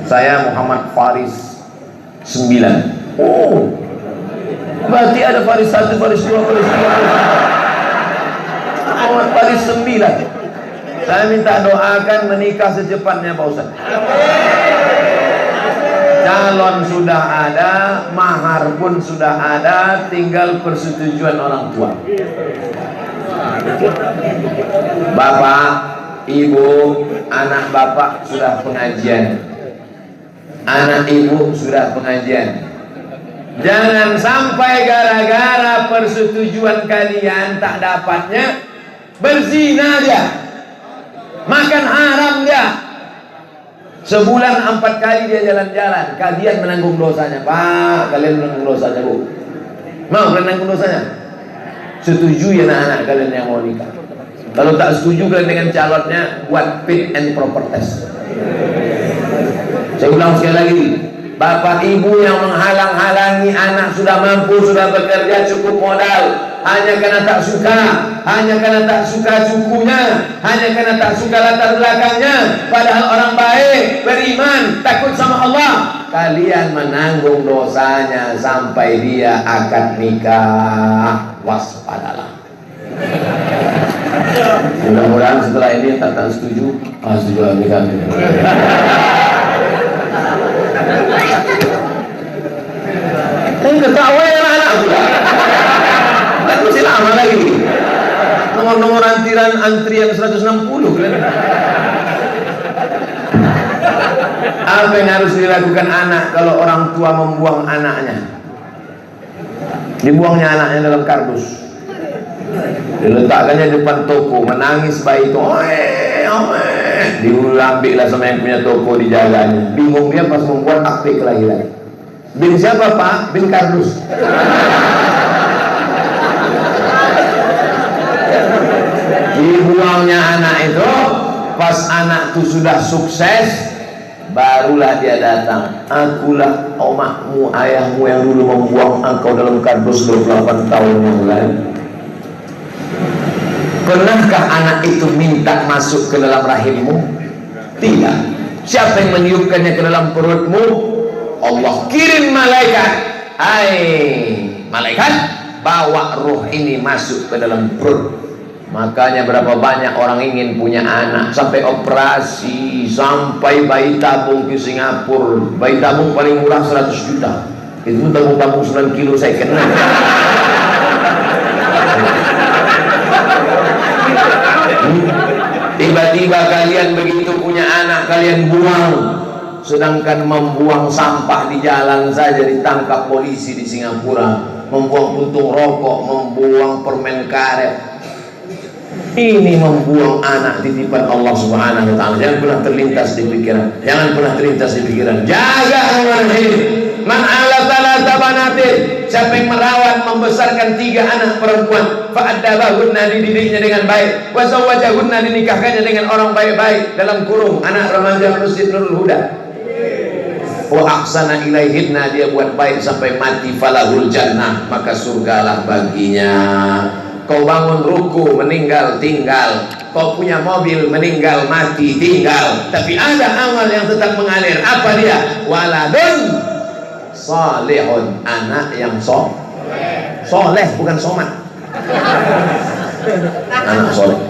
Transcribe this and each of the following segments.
Saya Muhammad Faris 9. Oh, berarti ada Faris 1, Faris 2, Faris 3, Muhammad Faris 9. Saya minta doakan menikah secepatnya Pak Ustaz. Calon sudah ada, mahar pun sudah ada, tinggal persetujuan orang tua. Bapak, ibu, anak bapak sudah pengajian, anak ibu sudah pengajian. Jangan sampai gara-gara persetujuan kalian tak dapatnya berzina dia, makan haram dia. Sebulan 4 kali dia jalan-jalan, kalian menanggung dosanya. Pak, kalian menanggung dosanya, Bu. Mau kalian menanggung dosanya? Setujui anak-anak kalian yang mau nikah. Kalau tak setuju kalian dengan calonnya, buat fit and proper test. Saya ulang sekali lagi, bapak ibu yang menghalang-halangi anak sudah mampu, sudah bekerja cukup modal, hanya karena tak suka, hanya karena tak suka sukunya, hanya karena tak suka latar belakangnya, padahal orang baik, beriman, takut sama Allah, kalian menanggung dosanya sampai dia akad nikah. Waspadalah. Mudah-mudahan setelah ini tak setuju, setuju nikah. Ini ketawa ya anak pula. Kan masih lama lagi. Nomor-nomor antrian 160 kan. Apa yang harus dilakukan anak kalau orang tua membuang anaknya? Dibuangnya anaknya dalam kardus, diletakkannya di depan toko, menangis bayi itu, diambil sama yang punya toko, dijaganya. Bingung dia pas membuat akte kelahiran. Bin siapa Pak? Bin kardus. Dibuangnya anak itu, pas anak itu sudah sukses, barulah dia datang. Akulah omakmu, ayahmu yang dulu membuang engkau dalam kardus 28 tahun yang lalu. Pernahkah anak itu minta masuk ke dalam rahimmu? Tidak. Siapa yang meniupkannya ke dalam perutmu? Allah kirim malaikat. Hai malaikat, bawa ruh ini masuk ke dalam perut. Makanya berapa banyak orang ingin punya anak, sampai operasi, sampai bayi tabung ke Singapura. Bayi tabung paling murah 100 juta. Itu tabung-tabung 9 kilo saya kenal. Tiba-tiba kalian begitu punya anak, kalian buang. Sedangkan membuang sampah di jalan saja ditangkap polisi di Singapura. Membuang puntung rokok, membuang permen karet. Ini membuang anak titipan Allah Subhanahu wa ta'ala. Jangan pernah terlintas di pikiran. Jangan pernah terlintas di pikiran. Jaga anak ini. Man ala talata banatin. Siapa yang merawat membesarkan 3 anak perempuan, fa'addabahunna, dididiknya dengan baik, wa zawwajahunna, dinikahkannya dengan orang baik-baik, dalam kurung anak remaja Masjid Nurul Huda, wa ahsana ilaihinna, dia buat baik sampai mati, falahul jannah, maka surgalah baginya. Kau bangun ruku, meninggal tinggal. Kau punya mobil, meninggal mati tinggal. Tapi ada amal yang tetap mengalir. Apa dia? Waladun salihun, anak yang soleh, bukan somat. Anak soleh.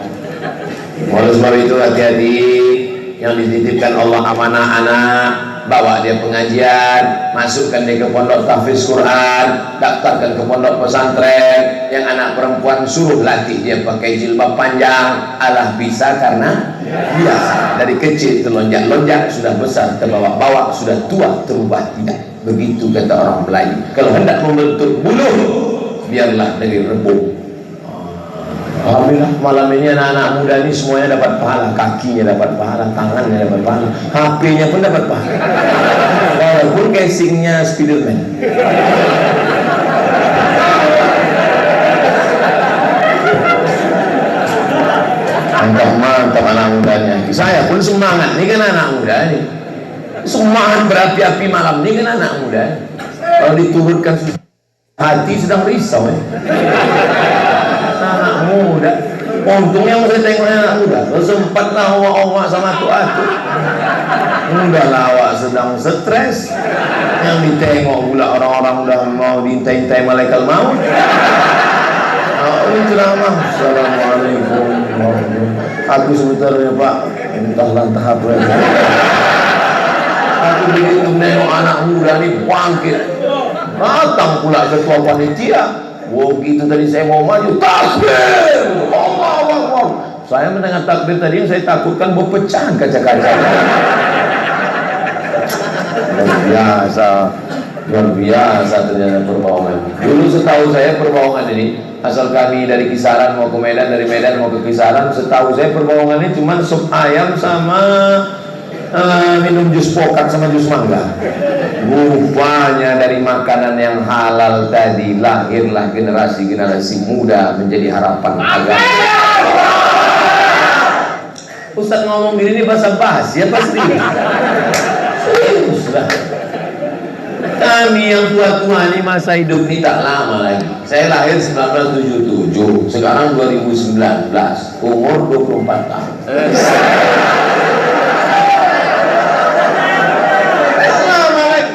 Oleh sebab itu hati-hati, yang dititipkan Allah amanah anak, bawa dia pengajian, masukkan dia ke pondok tahfiz Quran, daftarkan ke pondok pesantren. Yang anak perempuan suruh latih dia pakai jilbab panjang. Alah bisa karena biasa. Dari kecil terlonjak-lonjak, sudah besar terbawa-bawa, sudah tua terubah tidak. Begitu kata orang Melayu. Kalau hendak membentuk bulu, biarlah dari rebung. Alhamdulillah malam ini anak-anak muda ini semuanya dapat pahala. Kakinya dapat pahala, tangannya dapat pahala, HP-nya pun dapat pahala, walaupun casingnya Spiderman. Mantap anak mudanya. Saya pun semangat, ini kan anak muda nih. Semangat berapi-api malam ini kan anak muda. Kalau diturunkan hati sedang risau ya. Anak muda, untungnya saya tengok anak muda. Kalau sempatlah omak-omak sama tua-tua. Udah lawak sedang stres, yang ditengok pula orang-orang udah mau diintai-intai malaikat maut. Ini ceramah. Assalamualaikum. Aku sebenarnya Pak, entahlah tahap berapa. Aku begitu nengok anak muda ini bangkit, datang pula ketua panitia. Begitu tadi saya mau maju, takbir, Allahu Akbar. Saya mendengar takbir tadi yang saya takutkan berpecahan kaca-kaca. Luar biasa ternyata perbohongan. Dulu setahu saya perbohongan ini, asal kami dari Kisaran mau ke Medan, dari Medan mau ke Kisaran, setahu saya perbohongan ini cuma sup ayam sama minum jus pokat sama jus mangga. Rupanya dari makanan yang halal tadi lahirlah generasi-generasi muda menjadi harapan agama. Ustaz ngomong gini ini bahasa basi ya pasti. Seriuslah. Kami yang tua-tua ini masa hidup ini tak lama lagi. Saya lahir 1977, sekarang 2019, umur 24 tahun. Lama lagi.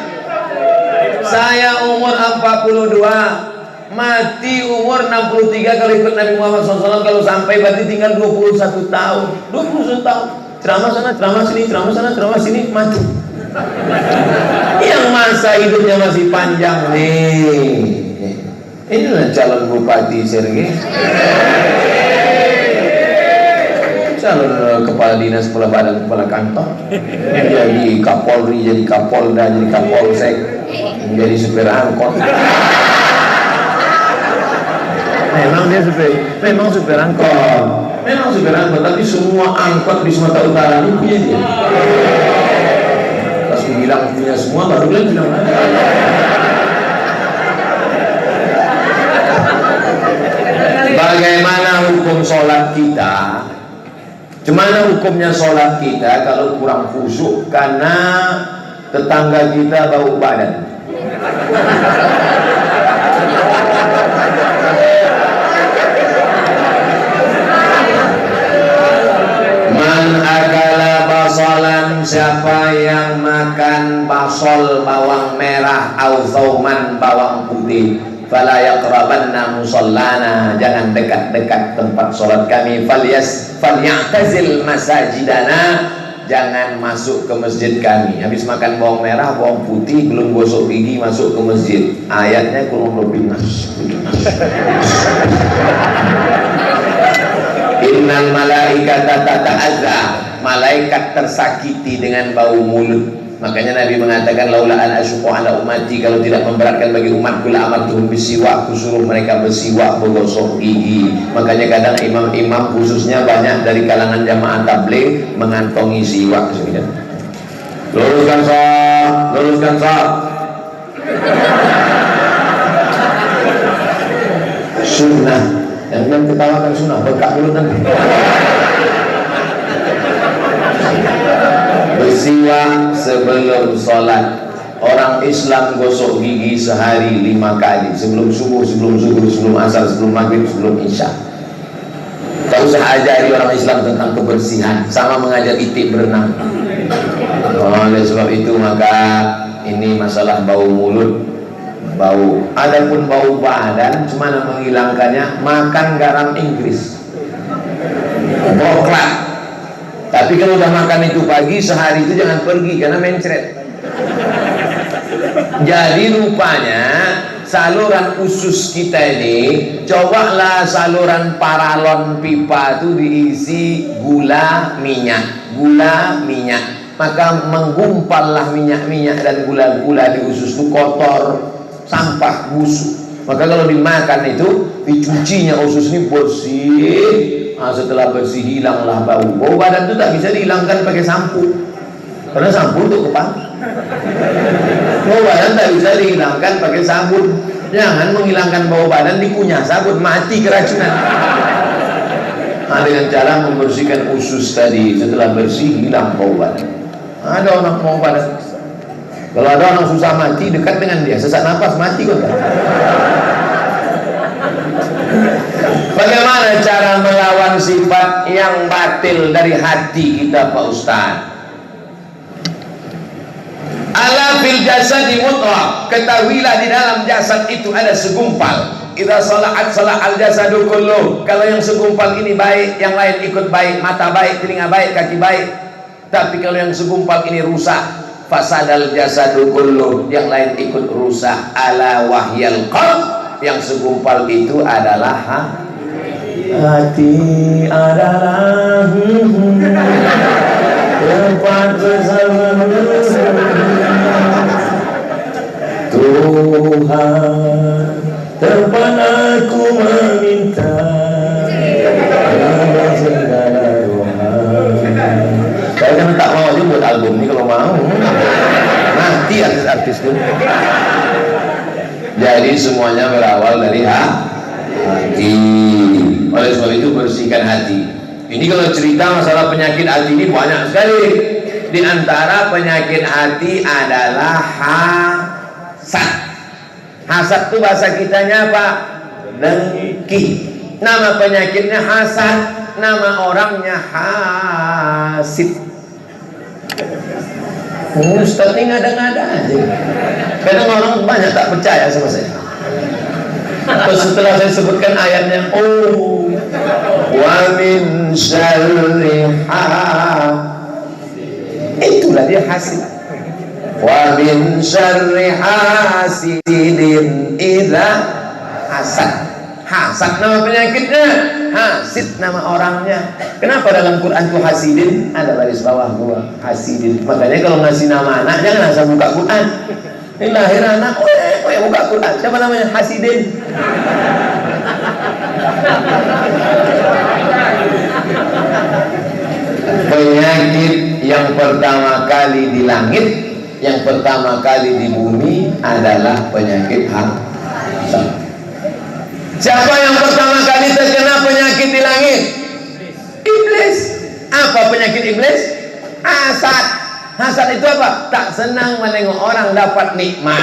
Saya umur 42, mati umur 63 kalau ikut Nabi Muhammad SAW. Kalau sampai berarti tinggal 21 tahun. 21 tahun. Ceramah sana, ceramah sini, ceramah sana, ceramah sini, mati. Yang masa hidupnya masih panjang nih. Inilah calon bupati Sergei, calon kepala dinas, kepala badan, kepala kantor, jadi Kapolri, jadi Kapolda, jadi Kapolsek, menjadi supir angkot. Memang supir angkot, tapi semua angkot di Sumatera Utara ini punya dia. Pas bilang punya semua, baru bilang bagaimana hukum sholat kita? Gimana hukumnya sholat kita kalau kurang khusyuk karena tetangga kita bau badan? Man akala basalan, siapa yang makan basol bawang merah au thauman bawang putih, fala yaqrabanna musallana, jangan dekat-dekat tempat sholat kami. Falyatazil masajidana, jangan masuk ke masjid kami. Habis makan bawang merah, bawang putih, belum gosok gigi masuk ke masjid. Ayatnya kurang lebih Innal malaikata tata'adza, malaikat tersakiti dengan bau mulut. Makanya Nabi mengatakan laula an asyqa ala ummati, kalau tidak memberatkan bagi umatku la amartuhum bisiwak, aku suruh mereka bersiwak, bergosok gigi. Makanya kadang imam-imam khususnya banyak dari kalangan jamaah tabligh mengantongi siwak sekian. Luruskan sah. Sunnah. Yang ketawakan sunnah, berkah mulut nanti. Bersiwak sebelum sholat. Orang Islam gosok gigi sehari 5 kali, sebelum subuh, sebelum zuhur, sebelum asar, sebelum maghrib, sebelum isya. Tak usah ajari orang Islam tentang kebersihan, sama mengajar itik berenang. Oleh sebab itu maka ini masalah bau mulut, bau. Adapun bau badan, cuma menghilangkannya makan garam Inggris, broklat. Tapi kalau udah makan itu pagi, sehari itu jangan pergi karena mencret. Jadi rupanya saluran usus kita ini, cobalah saluran paralon pipa itu diisi gula minyak, maka menggumpallah minyak-minyak dan gula-gula di usus itu kotor, sampah, busuk. Maka kalau dimakan itu dicucinya usus ini bersih. Nah, setelah bersih hilanglah bau. Bau badan itu tak bisa dihilangkan pakai sampo, karena sampo untuk kepala. Bau badan tak bisa dihilangkan pakai sabun. Jangan menghilangkan bau badan dikunyah sabun, mati keracunan. Nah, dengan cara membersihkan usus tadi, setelah bersih hilang bau badan. Ada orang bau badan. Kalau ada orang susah mati, dekat dengan dia, sesak nafas mati kok. Bagaimana cara melawan sifat yang batil dari hati kita, Pak Ustaz? Ala fil jasadi mudghah, ketahuilah di dalam jasad itu ada segumpal. Idza salahat salahal jasadu kullu. Kalau yang segumpal ini baik, yang lain ikut baik. Mata baik, telinga baik, kaki baik. Tapi kalau yang segumpal ini rusak, fasadal jasadu kullu, yang lain ikut rusak. Ala wahyal qalb, yang segumpal itu adalah hati adalah tempat bersama Tuhan, tempat aku meminta segala doa. Saya kan tak mau aja buat album ini kalau mau. Nanti artis-artis tuh. Jadi semuanya berawal dari hati. Oleh sebab itu bersihkan hati. Ini kalau cerita masalah penyakit hati ini banyak sekali. Di antara penyakit hati adalah hasad. Hasad itu bahasa kitanya apa? Dengki. Nama penyakitnya hasad, nama orangnya hasid. Ustaz ini ngada-ngada aja. Kadang orang banyak tak percaya sama saya. Terus setelah saya sebutkan ayatnya, oh, wa min syarri itulah dia hasid. Wa min syarri hasidin idza hasad. Hasad nama penyakitnya, hasid nama orangnya. Kenapa dalam Quran itu hasidin? Ada baris bawah gua, hasidin. Makanya kalau ngasih nama anak jangan asal buka Quran. Ini lahir anak, yang buka Quran. Siapa namanya? Hasidin. Penyakit yang pertama kali di langit, yang pertama kali di bumi adalah penyakit hasad. Siapa yang pertama kali terkena penyakit di langit? Iblis. Apa penyakit iblis? Hasad. Hasad itu apa? Tak senang menengok orang dapat nikmat.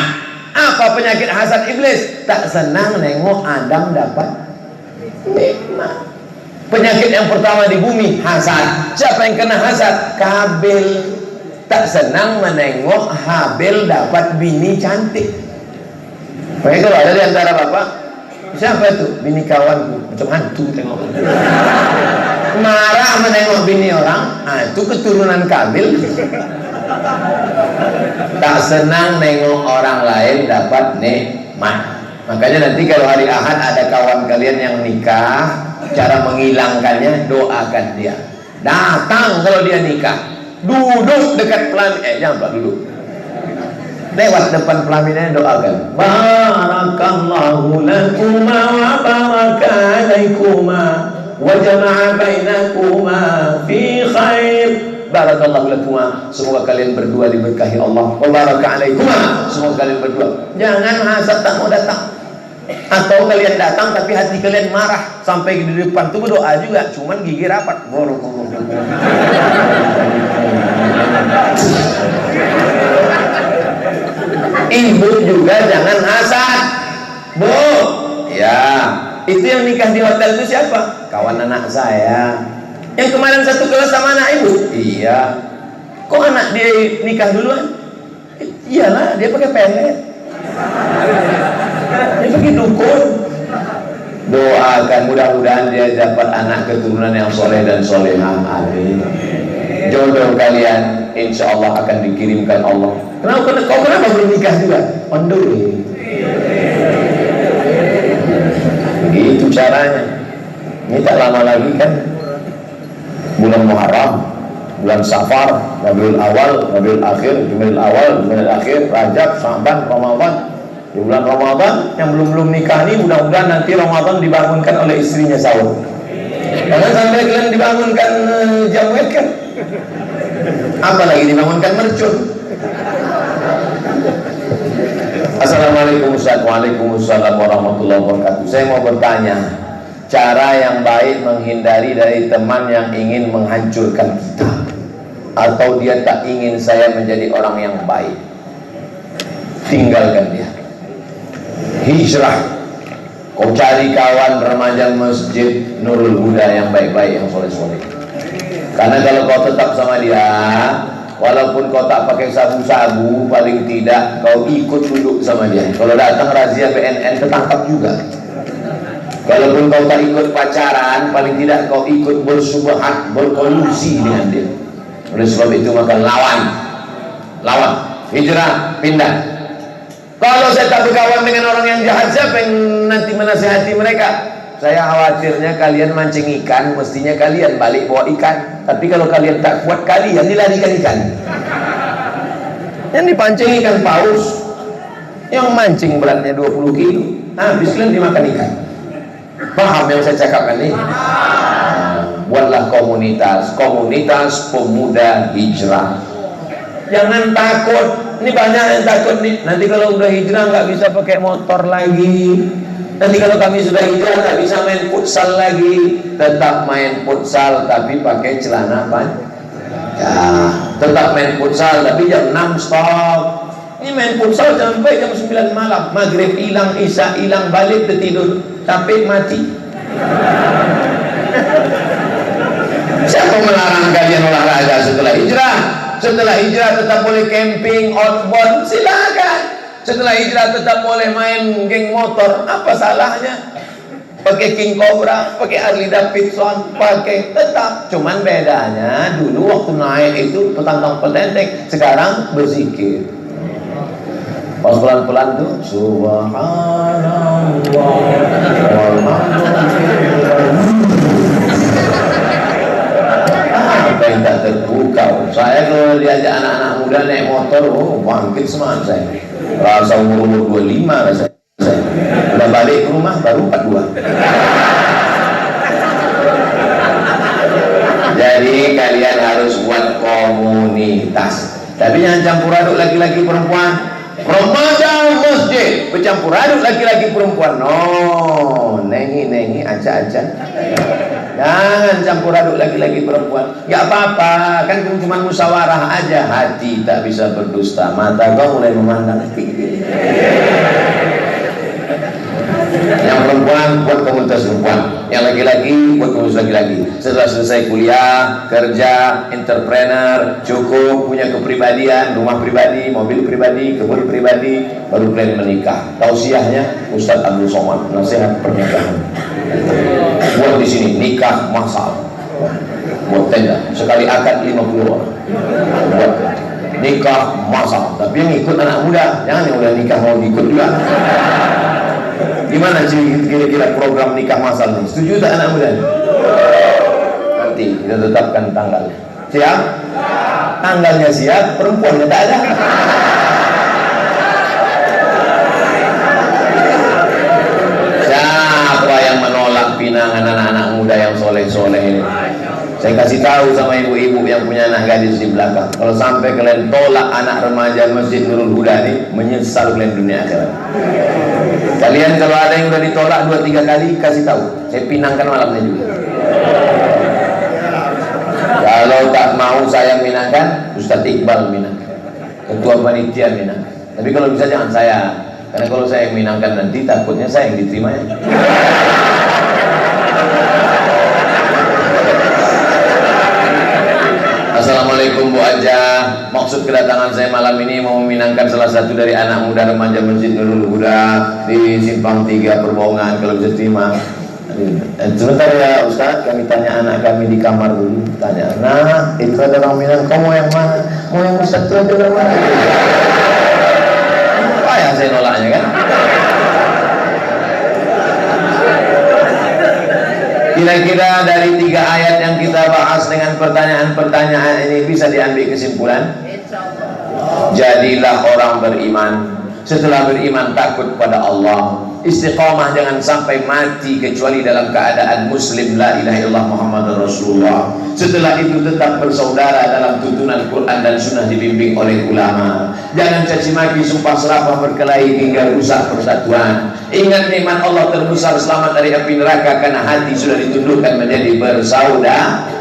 Apa penyakit hasad iblis? Tak senang nengok Adam dapat nikmat. Penyakit yang pertama di bumi, hasad. Siapa yang kena hasad? Kabil. Tak senang menengok Habil dapat bini cantik. Makanya kalau ada di antara bapak, siapa itu? Bini kawanku, macam hantu tengok. Marah menengok bini orang, itu keturunan Kabil. Tak senang nengok orang lain dapat nikmat. Makanya nanti kalau hari Ahad ada kawan kalian yang nikah, cara menghilangkannya doakan dia. Datang kalau dia nikah, duduk dekat pelaminan, jangan pula duduk. Lewat depan pelaminan doakan. Barakallahu lakuma wa baraka alaikuma wa jama'a bainakuma fi khair. Barakallahu lakuma, semoga kalian berdua diberkahi Allah. Wa baraka alaikuma, semoga kalian berdua. Jangan hasad tak mau datang. Atau kalian datang tapi hati kalian marah, sampai di depan tuh berdoa juga, cuman gigi rapat. Ibu juga jangan hasad, Bu. Ya, itu yang nikah di hotel itu siapa? Kawan anak saya. Yang kemarin satu kelas sama anak ibu. Iya. Kok anak dia nikah duluan? Iyalah, dia pakai pelet. Dia pakai dukun. Doakan mudah-mudahan dia dapat anak keturunan yang soleh dan solehah. Amin. Jodoh kalian insya Allah akan dikirimkan Allah. Kenapa belum nikah juga? On the way. Begitu caranya. Ini tak lama lagi kan bulan Muharram, bulan Safar, Rabiul Awal, Rabiul Akhir, Jumadil Awal, Jumadil Akhir, Rajab, Sya'ban, Ramadan. Di bulan Ramadan yang belum nikah ini mudah-mudahan nanti Ramadan dibangunkan oleh istrinya sahur. Jangan sampai kalian dibangunkan jam wed kan? Apalagi dibangunkan mercun. Assalamualaikum Ustaz. Waalaikumsalam warahmatullahi wabarakatuh. Saya mau bertanya, cara yang baik menghindari dari teman yang ingin menghancurkan kita, atau dia tak ingin saya menjadi orang yang baik. Tinggalkan dia. Hijrah. Kau cari kawan remaja masjid Nurul Huda yang baik-baik, yang soleh-soleh. Karena kalau kau tetap sama dia, Walaupun kau tak pakai sabu-sabu, paling tidak kau ikut duduk sama dia. Kalau datang razia BNN ketangkap juga. Walaupun kau tak ikut pacaran, paling tidak kau ikut bersubhat, berkolusi dengan dia. Oleh sebab itu maka lawan, hijrah, pindah. Kalau saya tak berkawan dengan orang yang jahat, siapa yang nanti menasihati mereka? Saya khawatirnya kalian mancing ikan, mestinya kalian balik bawa ikan. Tapi kalau kalian tak kuat, kalian dilarikan ikan. Yang dipancing ikan paus, yang mancing beratnya 20 kilo, habis kalian dimakan ikan. Paham yang saya cakapkan ini? Buatlah komunitas pemuda hijrah. Jangan takut. Ini banyak yang takut nih. Nanti kalau udah hijrah nggak bisa pakai motor lagi. Nanti kalau kami sudah hijrah nggak bisa main futsal lagi. Tetap main futsal tapi pakai celana panjang. Ya, tetap main futsal tapi jam 6 stop. Ini main futsal sampai jam 9 malam. Maghrib hilang, isya hilang, balik tidur. Capek mati. Siapa melarang kalian olahraga setelah hijrah? Setelah hijrah tetap boleh camping, outbound, silakan. Setelah hijrah tetap boleh main geng motor, apa salahnya? Pakai King Cobra, pakai Harley Davidson, pakai tetap. Cuman bedanya dulu waktu naik itu petantang petenteng, sekarang berzikir. Pas pelan-pelan tuh subhanallah walhamdulillah. Apa yang tak terpukau. Saya kalau diajak anak-anak muda naik motor, bangkit semangat saya. Rasa umur 25 rasanya. Udah balik ke rumah baru 42. Jadi kalian harus buat komunitas. Tapi jangan campur aduk laki-laki perempuan. Remaja masjid bercampur aduk laki-laki perempuan. No, nengi aja. Jangan campur aduk laki-laki perempuan. Gak apa-apa, kan cuma musyawarah aja. Hati tak bisa berdusta, mata kau mulai memandang tinggi. Yang perempuan buat komunitas perempuan, yang laki-laki buat komunitas laki-laki. Setelah selesai kuliah, kerja, entrepreneur, cukup punya kepribadian, rumah pribadi, mobil pribadi, kebun pribadi, baru plan menikah. Tausiahnya Ustadz Abdul Somad, nasihat pernikahan. Buat di sini nikah masal, buat tenda sekali akad 50 orang. Buat nikah masal, tapi yang ikut anak muda, jangan yang udah nikah mau ikut juga. Gimana sih kira-kira program nikah masal nih? Setuju tak anak muda? Nanti kita tetapkan tanggal. Siap? Tanggalnya siap, perempuannya tak ada. Siapa yang menolak pinangan anak-anak muda yang soleh-soleh ini? Saya kasih tahu sama ibu-ibu yang punya anak gadis di belakang, kalau sampai kalian tolak anak remaja Masjid Nurul Huda ini, menyesal kalian dunia akhirat. Kalian kalau ada yang udah ditolak 2-3 kali, kasih tahu, saya pinangkan malamnya juga. Kalau tak mau saya minangkan, Ustadz Iqbal minangkan, ketua panitia minangkan. Tapi kalau bisa jangan saya, karena kalau saya yang minangkan nanti takutnya saya yang diterimanya. Assalamualaikum Bu Aja. Maksud kedatangan saya malam ini mau meminangkan salah satu dari anak muda remaja Masjid Nurul Huda di Simpang 3 Perbongan. Kalau bisa terima. Sebentar ya Ustaz, kami tanya anak kami di kamar dulu. Tanya, nah itu ada orang Minang, kamu yang mana? Mau yang Ustaz itu ada orang mana? Apa ya saya nolaknya kan? Kira-kira dari 3 ayat yang kita bahas dengan pertanyaan-pertanyaan ini bisa diambil kesimpulan. Jadilah orang beriman. Setelah beriman takut pada Allah. Istiqamah, jangan sampai mati kecuali dalam keadaan muslim, la ilaha illallah Muhammadur Rasulullah. Setelah itu tetap bersaudara dalam tuntunan Quran dan Sunnah dibimbing oleh ulama. Jangan caci maki, sumpah serapah, berkelahi hingga rusak persatuan. Ingat nikmat Allah terbesar, selamat dari api neraka, karena hati sudah ditundukkan menjadi bersaudara.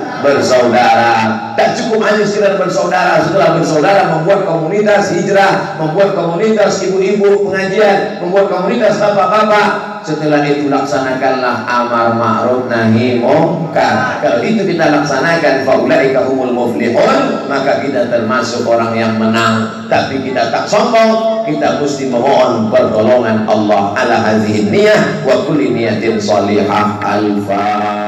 Tak cukup hanya sekedar bersaudara. Setelah bersaudara membuat komunitas hijrah, membuat komunitas ibu-ibu pengajian, membuat komunitas bapak-bapak. setelah itu laksanakanlah amar ma'ruf nahi munkar. Kalau itu kita laksanakan, faulaika humul muflihun, maka kita termasuk orang yang menang. Tapi kita tak sombong, kita mesti memohon pertolongan Allah ala hadhihi niyah wa kulli niyatin salihah. Al-Fatihah.